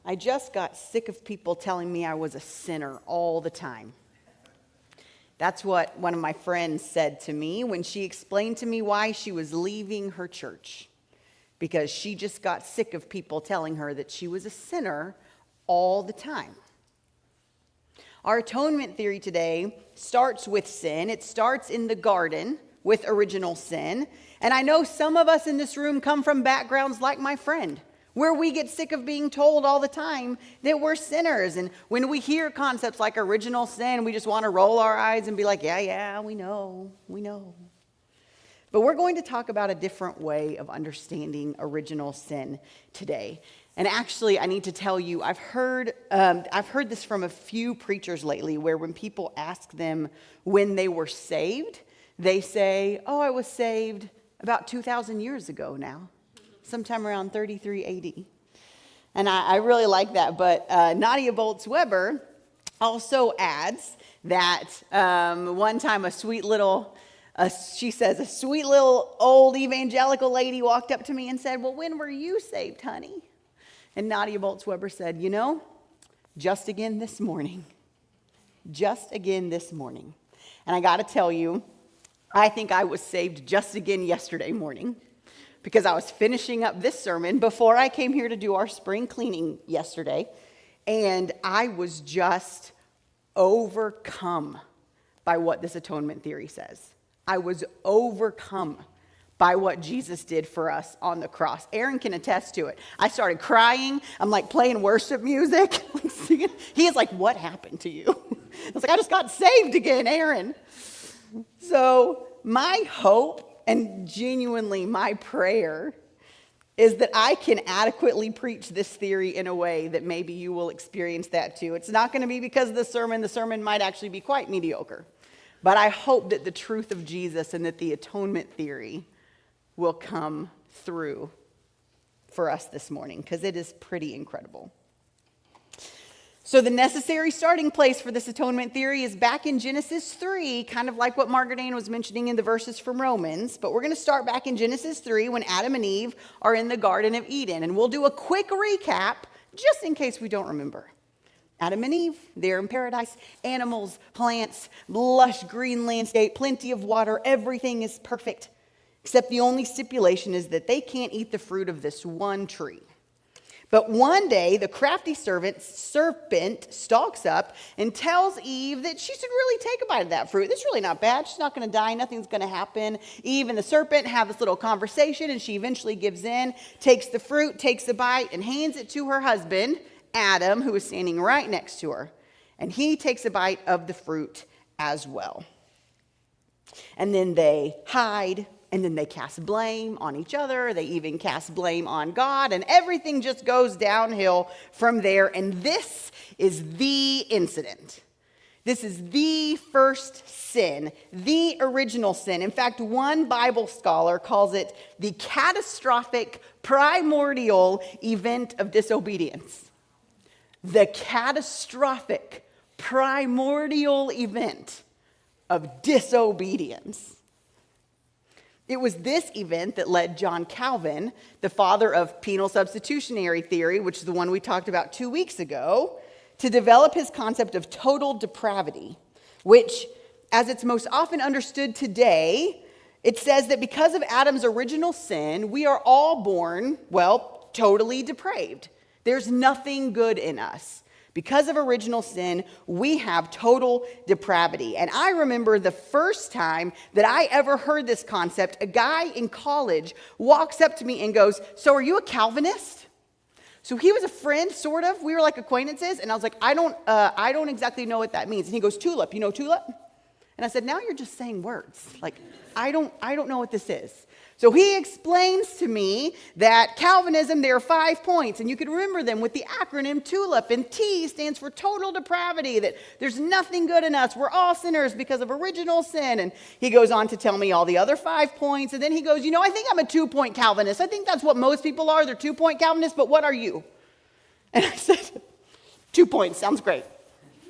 I just got sick of people telling me I was a sinner all the time. That's what one of my friends said to me when she explained to me why she was leaving her church. Because she just got sick of people telling her that she was a sinner all the time. Our atonement theory today starts with sin. It starts in the garden with original sin. And I know some of us in this room come from backgrounds like my friend, where we get sick of being told all the time that we're sinners. And when we hear concepts like original sin, we just want to roll our eyes and be like, yeah, we know. But we're going to talk about a different way of understanding original sin today. And actually, I need to tell you, I've heard this from a few preachers lately, where when people ask them when they were saved, they say, I was saved about 2,000 years ago now, sometime around 33 AD. And I really like that. But Nadia Boltz-Weber also adds that one time a sweet little old evangelical lady walked up to me and said, well, when were you saved, honey? And Nadia Boltz-Weber said, just again this morning. Just again this morning. And I got to tell you, I think I was saved just again yesterday morning, because I was finishing up this sermon before I came here to do our spring cleaning yesterday. And I was just overcome by what this atonement theory says. I was overcome by what Jesus did for us on the cross. Aaron can attest to it. I started crying. I'm like playing worship music. He is like, what happened to you? I was like, I just got saved again, Aaron. So my hope and genuinely my prayer is that I can adequately preach this theory in a way that maybe you will experience that too. It's not going to be because of the sermon might actually be quite mediocre. But I hope that the truth of Jesus and that the atonement theory will come through for us this morning, because it is pretty incredible. So the necessary starting place for this atonement theory is back in Genesis 3, kind of like what Margaret Ann was mentioning in the verses from Romans. But we're going to start back in Genesis 3 when Adam and Eve are in the Garden of Eden. And we'll do a quick recap just in case we don't remember. Adam and Eve, they're in paradise. Animals, plants, lush green landscape, plenty of water. Everything is perfect. Except the only stipulation is that they can't eat the fruit of this one tree. But one day, the crafty serpent stalks up and tells Eve that she should really take a bite of that fruit. It's really not bad. She's not going to die. Nothing's going to happen. Eve and the serpent have this little conversation, and she eventually gives in, takes the fruit, takes a bite, and hands it to her husband, Adam, who is standing right next to her. And he takes a bite of the fruit as well. And then they hide. And then they cast blame on each other. They even cast blame on God. And everything just goes downhill from there. And this is the incident. This is the first sin, the original sin. In fact, one Bible scholar calls it the catastrophic primordial event of disobedience. The catastrophic primordial event of disobedience. It was this event that led John Calvin, the father of penal substitutionary theory, which is the one we talked about 2 weeks ago, to develop his concept of total depravity, which, as it's most often understood today, it says that because of Adam's original sin, we are all born, totally depraved. There's nothing good in us. Because of original sin, we have total depravity. And I remember the first time that I ever heard this concept, a guy in college walks up to me and goes, so are you a Calvinist? So he was a friend, sort of. We were like acquaintances. And I was like, I don't exactly know what that means. And he goes, tulip. You know tulip? And I said, now you're just saying words. Like, I don't know what this is. So he explains to me that Calvinism, there are 5 points, and you can remember them with the acronym TULIP, and T stands for total depravity, that there's nothing good in us. We're all sinners because of original sin. And he goes on to tell me all the other 5 points, and then he goes, I think I'm a 2-point Calvinist. I think that's what most people are. They're 2-point Calvinists, but what are you? And I said, 2 points, sounds great.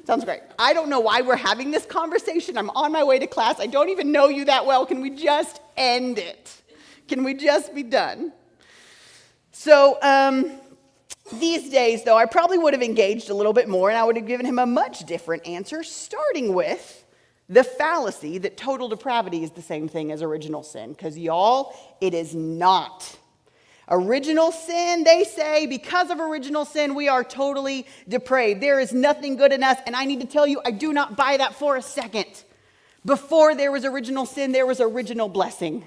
Sounds great. I don't know why we're having this conversation. I'm on my way to class. I don't even know you that well. Can we just end it? Can we just be done? So These days, though, I probably would have engaged a little bit more, and I would have given him a much different answer, starting with the fallacy that total depravity is the same thing as original sin. Because, y'all, it is not. Original sin, they say, because of original sin, we are totally depraved. There is nothing good in us, and I need to tell you, I do not buy that for a second. Before there was original sin, there was original blessing.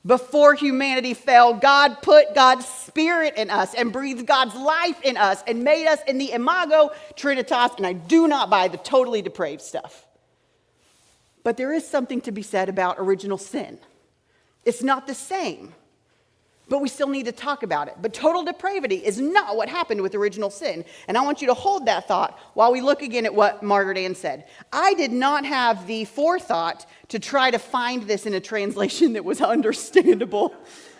Before humanity fell, God put God's Spirit in us and breathed God's life in us and made us in the imago Trinitas, and I do not buy the totally depraved stuff. But there is something to be said about original sin. It's not the same, but we still need to talk about it. But total depravity is not what happened with original sin. And I want you to hold that thought while we look again at what Margaret Ann said. I did not have the forethought to try to find this in a translation that was understandable.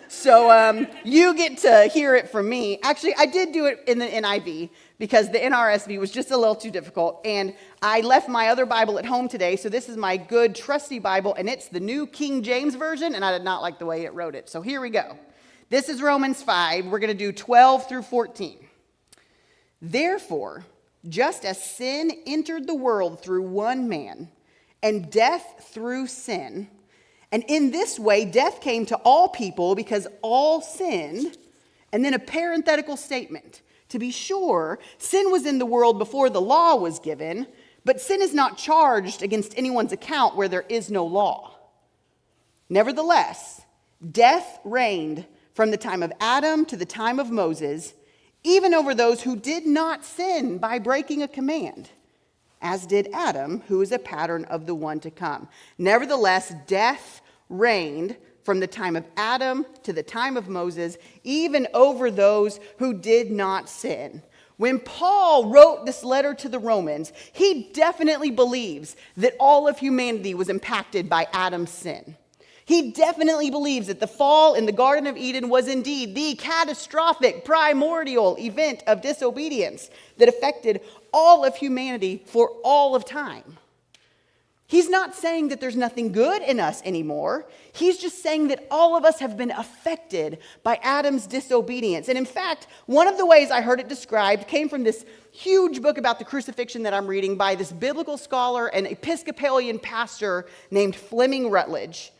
So you get to hear it from me. Actually, I did do it in the NIV because the NRSV was just a little too difficult. And I left my other Bible at home today, so this is my good, trusty Bible, and it's the New King James Version, and I did not like the way it wrote it. So here we go. This is Romans 5. We're going to do 12 through 14. Therefore, just as sin entered the world through one man, and death through sin, and in this way death came to all people because all sinned, and then a parenthetical statement. To be sure, sin was in the world before the law was given, but sin is not charged against anyone's account where there is no law. Nevertheless, death reigned from the time of Adam to the time of Moses, even over those who did not sin by breaking a command, as did Adam, who is a pattern of the one to come. Nevertheless, death reigned from the time of Adam to the time of Moses, even over those who did not sin. When Paul wrote this letter to the Romans, he definitely believes that all of humanity was impacted by Adam's sin. He definitely believes that the fall in the Garden of Eden was indeed the catastrophic, primordial event of disobedience that affected all of humanity for all of time. He's not saying that there's nothing good in us anymore. He's just saying that all of us have been affected by Adam's disobedience. And in fact, one of the ways I heard it described came from this huge book about the crucifixion that I'm reading by this biblical scholar and Episcopalian pastor named Fleming Rutledge.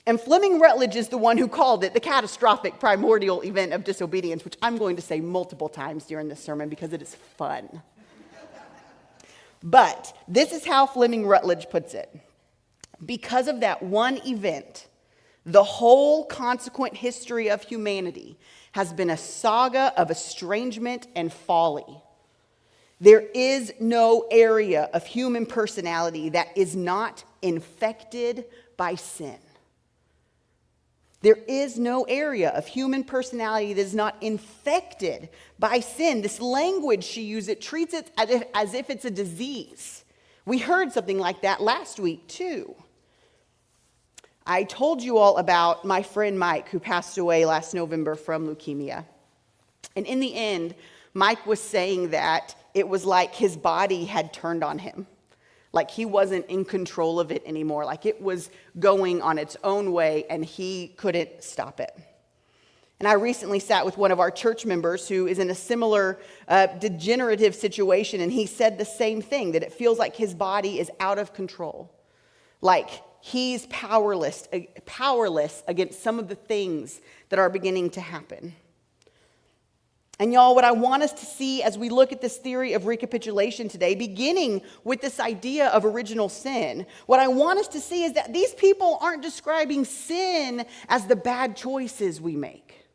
And Fleming Rutledge is the one who called it the catastrophic primordial event of disobedience, which I'm going to say multiple times during this sermon because it is fun. But this is how Fleming Rutledge puts it. Because of that one event, the whole consequent history of humanity has been a saga of estrangement and folly. There is no area of human personality that is not infected by sin. There is no area of human personality that is not infected by sin. This language she uses, it treats it as if it's a disease. We heard something like that last week, too. I told you all about my friend Mike, who passed away last November from leukemia. And in the end, Mike was saying that it was like his body had turned on him. Like he wasn't in control of it anymore. Like it was going on its own way and he couldn't stop it. And I recently sat with one of our church members who is in a similar degenerative situation, and he said the same thing, that it feels like his body is out of control. Like he's powerless against some of the things that are beginning to happen. And y'all, what I want us to see as we look at this theory of recapitulation today, beginning with this idea of original sin, what I want us to see is that these people aren't describing sin as the bad choices we make.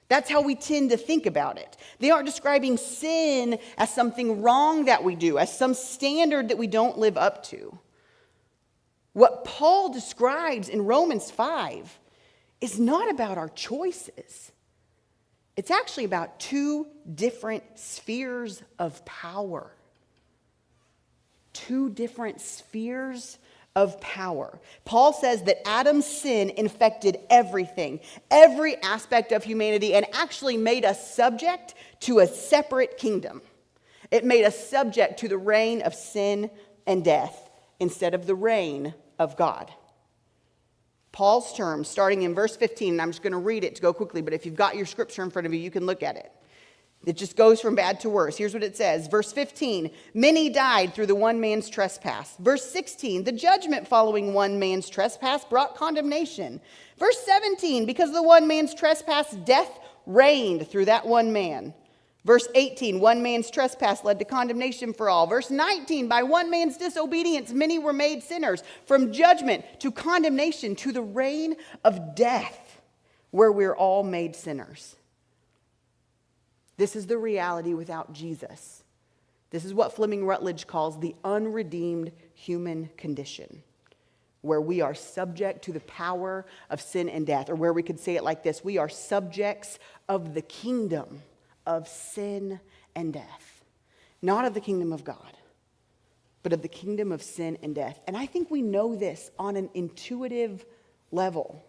That's how we tend to think about it. They aren't describing sin as something wrong that we do, as some standard that we don't live up to. What Paul describes in Romans 5 is not about our choices. It's actually about two different spheres of power. Two different spheres of power. Paul says that Adam's sin infected everything, every aspect of humanity, and actually made us subject to a separate kingdom. It made us subject to the reign of sin and death instead of the reign of God. Paul's terms, starting in verse 15, and I'm just going to read it to go quickly, but if you've got your scripture in front of you, you can look at it. It just goes from bad to worse. Here's what it says. Verse 15, many died through the one man's trespass. Verse 16, the judgment following one man's trespass brought condemnation. Verse 17, because of the one man's trespass, death reigned through that one man. Verse 18, one man's trespass led to condemnation for all. Verse 19, by one man's disobedience, many were made sinners. From judgment to condemnation to the reign of death, where we're all made sinners. This is the reality without Jesus. This is what Fleming Rutledge calls the unredeemed human condition, where we are subject to the power of sin and death, or where we could say it like this: we are subjects of the kingdom of sin and death. Not of the kingdom of God, but of the kingdom of sin and death. And I think we know this on an intuitive level.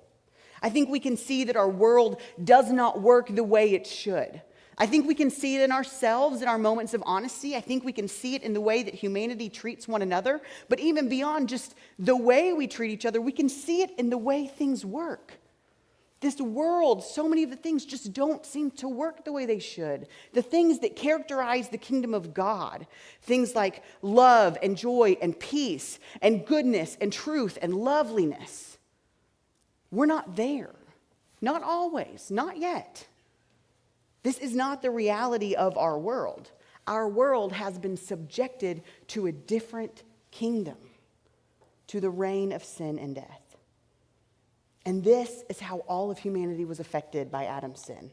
I think we can see that our world does not work the way it should. I think we can see it in ourselves, in our moments of honesty. I think we can see it in the way that humanity treats one another. But even beyond just the way we treat each other, we can see it in the way things work. This world, so many of the things just don't seem to work the way they should. The things that characterize the kingdom of God, things like love and joy and peace and goodness and truth and loveliness, we're not there. Not always, not yet. This is not the reality of our world. Our world has been subjected to a different kingdom, to the reign of sin and death. And this is how all of humanity was affected by Adam's sin.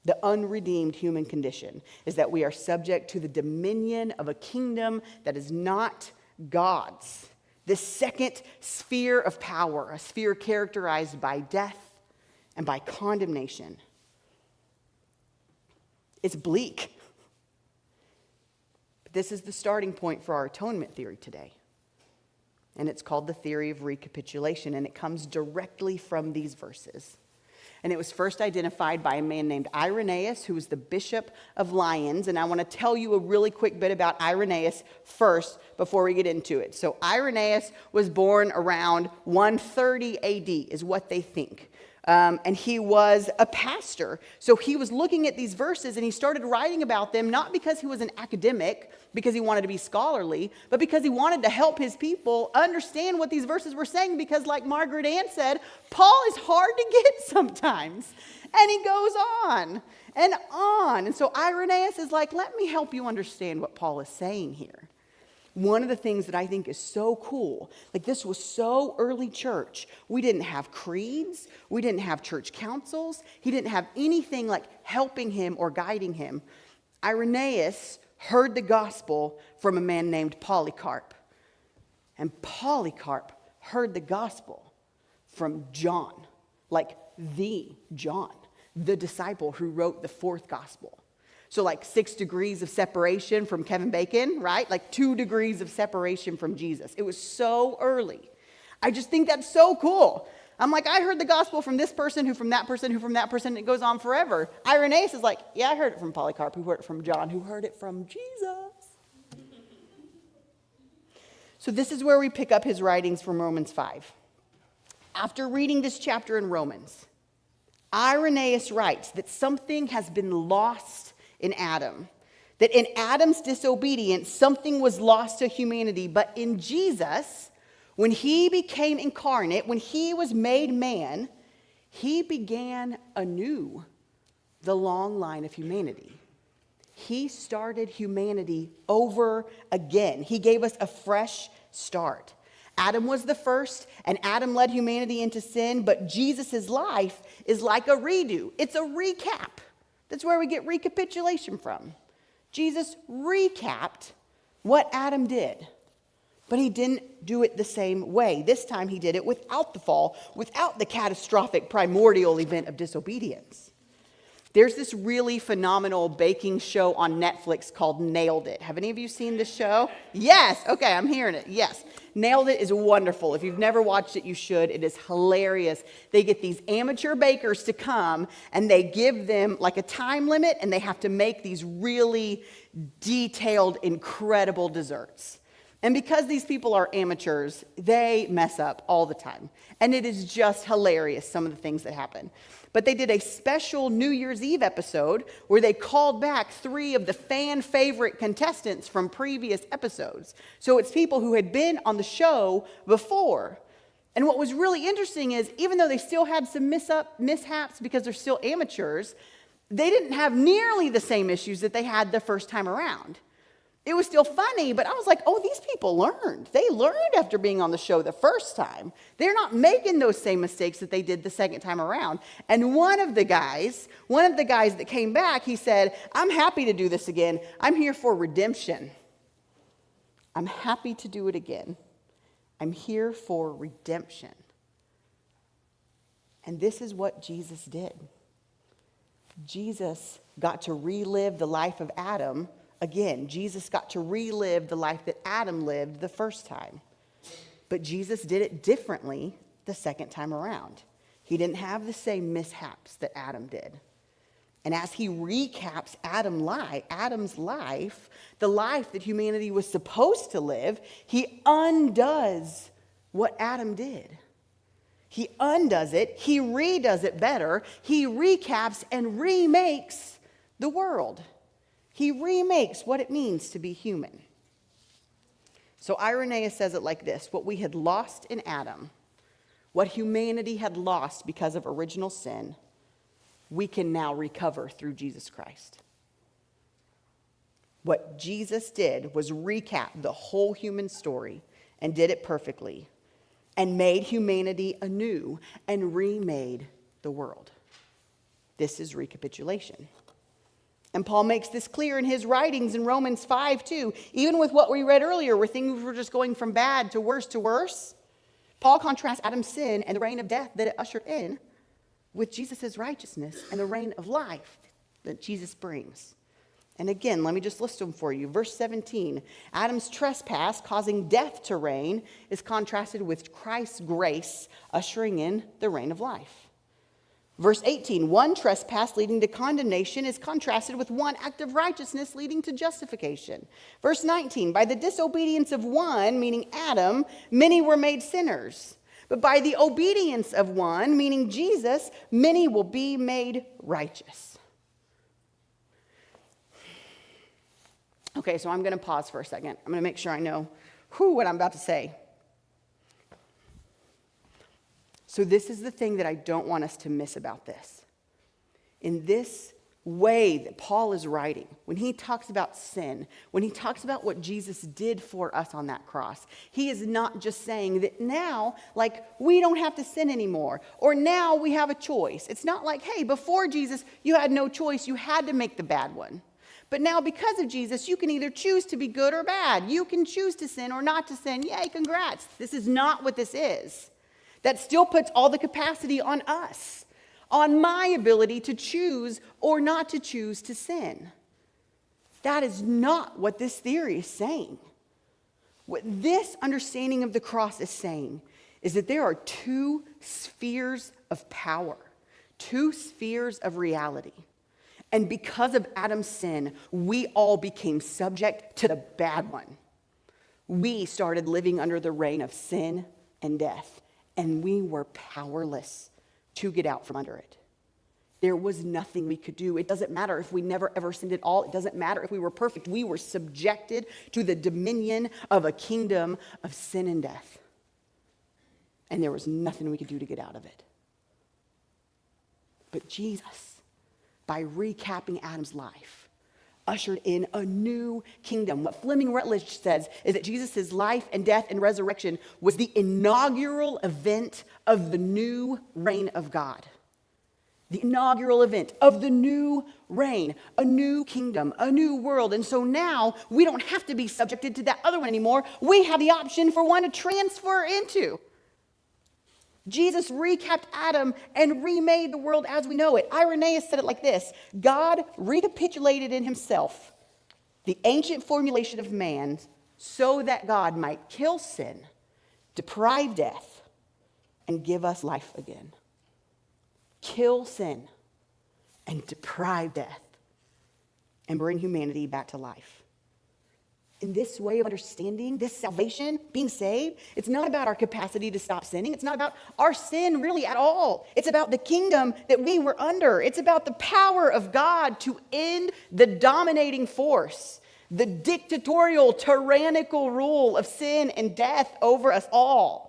The unredeemed human condition is that we are subject to the dominion of a kingdom that is not God's. This second sphere of power, a sphere characterized by death and by condemnation. It's bleak. But this is the starting point for our atonement theory today. And it's called the theory of recapitulation, and it comes directly from these verses. And it was first identified by a man named Irenaeus, who was the bishop of Lyons. And I want to tell you a really quick bit about Irenaeus first before we get into it. So Irenaeus was born around 130 AD, is what they think. And he was a pastor. So he was looking at these verses and he started writing about them, not because he was an academic, because he wanted to be scholarly, but because he wanted to help his people understand what these verses were saying. Because like Margaret Ann said, Paul is hard to get sometimes. And he goes on and on. And so Irenaeus is like, let me help you understand what Paul is saying here. One of the things that I think is so cool, like this was so early church. We didn't have creeds. We didn't have church councils. He didn't have anything like helping him or guiding him. Irenaeus heard the gospel from a man named Polycarp. And Polycarp heard the gospel from John, like the John, the disciple who wrote the fourth gospel. So like 6 degrees of separation from Kevin Bacon, right? Like 2 degrees of separation from Jesus. It was so early. I just think that's so cool. I'm like, I heard the gospel from this person, who from that person, who from that person. And it goes on forever. Irenaeus is like, yeah, I heard it from Polycarp, who heard it from John, who heard it from Jesus. So this is where we pick up his writings from Romans 5. After reading this chapter in Romans, Irenaeus writes that something has been lost in Adam. That in Adam's disobedience, something was lost to humanity. But in Jesus, when he became incarnate, when he was made man, he began anew the long line of humanity. He started humanity over again. He gave us a fresh start. Adam was the first, and Adam led humanity into sin, but Jesus' life is like a redo. It's a recap. That's where we get recapitulation from. Jesus recapped what Adam did, but he didn't do it the same way. This time he did it without the fall, without the catastrophic primordial event of disobedience. There's this really phenomenal baking show on Netflix called Nailed It. Have any of you seen this show? Yes. Okay, I'm hearing it. Yes. Nailed It is wonderful. If you've never watched it, you should. It is hilarious. They get these amateur bakers to come and they give them like a time limit and they have to make these really detailed, incredible desserts. And because these people are amateurs, they mess up all the time. And it is just hilarious, some of the things that happen. But they did a special New Year's Eve episode where they called back 3 of the fan favorite contestants from previous episodes. So it's people who had been on the show before. And what was really interesting is, even though they still had some mishaps because they're still amateurs, they didn't have nearly the same issues that they had the first time around. It was still funny, but I was like, oh, these people learned. They learned after being on the show the first time. They're not making those same mistakes that they did the second time around. And one of the guys that came back, he said, I'm happy to do this again. I'm here for redemption. I'm happy to do it again. I'm here for redemption. And this is what Jesus did. Jesus got to relive the life of Adam again. Jesus got to relive the life that Adam lived the first time. But Jesus did it differently the second time around. He didn't have the same mishaps that Adam did. And as he recaps Adam's life, the life that humanity was supposed to live, he undoes what Adam did. He undoes it, he redoes it better, he recaps and remakes the world. He remakes what it means to be human. So Irenaeus says it like this: what we had lost in Adam, what humanity had lost because of original sin, we can now recover through Jesus Christ. What Jesus did was recap the whole human story and did it perfectly and made humanity anew and remade the world. This is recapitulation. And Paul makes this clear in his writings in Romans 5 too. Even with what we read earlier, where things were just going from bad to worse, Paul contrasts Adam's sin and the reign of death that it ushered in with Jesus' righteousness and the reign of life that Jesus brings. And again, let me just list them for you. Verse 17, Adam's trespass causing death to reign is contrasted with Christ's grace ushering in the reign of life. Verse 18, one trespass leading to condemnation is contrasted with one act of righteousness leading to justification. Verse 19, by the disobedience of one, meaning Adam, many were made sinners. But by the obedience of one, meaning Jesus, many will be made righteous. Okay, so I'm going to pause for a second. I'm going to make sure I know what I'm about to say. So this is the thing that I don't want us to miss about this. In this way that Paul is writing, when he talks about sin, when he talks about what Jesus did for us on that cross, he is not just saying that now, we don't have to sin anymore, or now we have a choice. It's not like, hey, before Jesus, you had no choice. You had to make the bad one. But now because of Jesus, you can either choose to be good or bad. You can choose to sin or not to sin. Yay, congrats. This is not what this is. That still puts all the capacity on us, on my ability to choose or not to choose to sin. That is not what this theory is saying. What this understanding of the cross is saying is that there are 2 spheres of power, 2 spheres of reality. And because of Adam's sin, we all became subject to the bad one. We started living under the reign of sin and death. And we were powerless to get out from under it. There was nothing we could do. It doesn't matter if we never ever sinned at all. It doesn't matter if we were perfect. We were subjected to the dominion of a kingdom of sin and death. And there was nothing we could do to get out of it. But Jesus, by recapping Adam's life, ushered in a new kingdom. What Fleming Rutledge says is that Jesus' life and death and resurrection was the inaugural event of the new reign of God. The inaugural event of the new reign, a new kingdom, a new world. And so now we don't have to be subjected to that other one anymore. We have the option for one to transfer into. Jesus recapped Adam and remade the world as we know it. Irenaeus said it like this: God recapitulated in himself the ancient formulation of man so that God might kill sin, deprive death, and give us life again. Kill sin and deprive death and bring humanity back to life. in this way of understanding, this salvation, being saved, it's not about our capacity to stop sinning. It's not about our sin really at all. It's about the kingdom that we were under. It's about the power of God to end the dominating force, the dictatorial, tyrannical rule of sin and death over us all.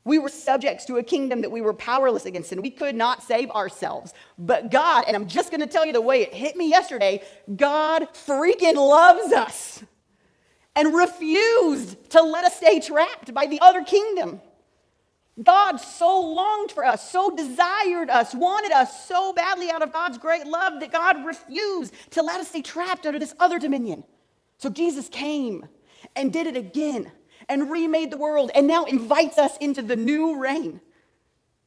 We were subjects to a kingdom that we were powerless against, and we could not save ourselves. But God, and I'm just going to tell you the way it hit me yesterday, God freaking loves us and refused to let us stay trapped by the other kingdom. God so longed for us, so desired us, wanted us so badly out of God's great love that God refused to let us stay trapped under this other dominion. So Jesus came and did it again and remade the world and now invites us into the new reign.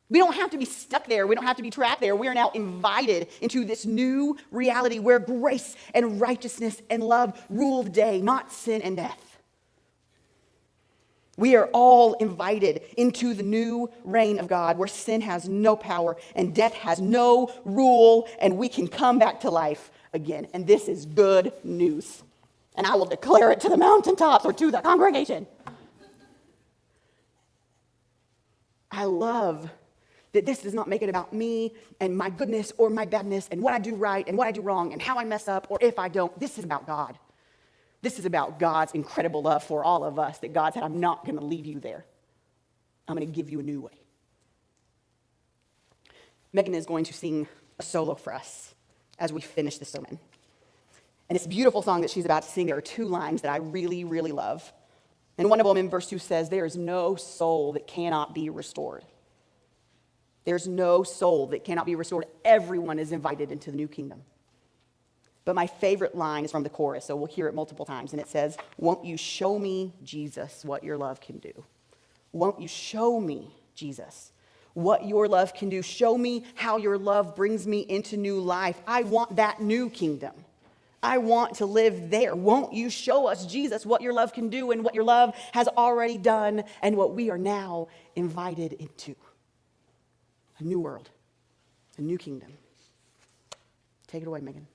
We don't have to be stuck there. We don't have to be trapped there. We are now invited into this new reality where grace and righteousness and love rule the day, not sin and death. We are all invited into the new reign of God where sin has no power and death has no rule, and we can come back to life again. And this is good news. And I will declare it to the mountaintops or to the congregation. I love that this does not make it about me and my goodness or my badness and what I do right and what I do wrong and how I mess up or if I don't. This is about God. This is about God's incredible love for all of us, that God said, I'm not going to leave you there. I'm going to give you a new way. Megan is going to sing a solo for us as we finish this sermon. And it's a beautiful song that she's about to sing. There are two lines that I really, really love. And one of them in verse 2 says, there is no soul that cannot be restored. There's no soul that cannot be restored. Everyone is invited into the new kingdom. But my favorite line is from the chorus, so we'll hear it multiple times. And it says, won't you show me, Jesus, what your love can do? Won't you show me, Jesus, what your love can do? Show me how your love brings me into new life. I want that new kingdom. I want to live there. Won't you show us, Jesus, what your love can do and what your love has already done and what we are now invited into? A new world, a new kingdom. Take it away, Megan.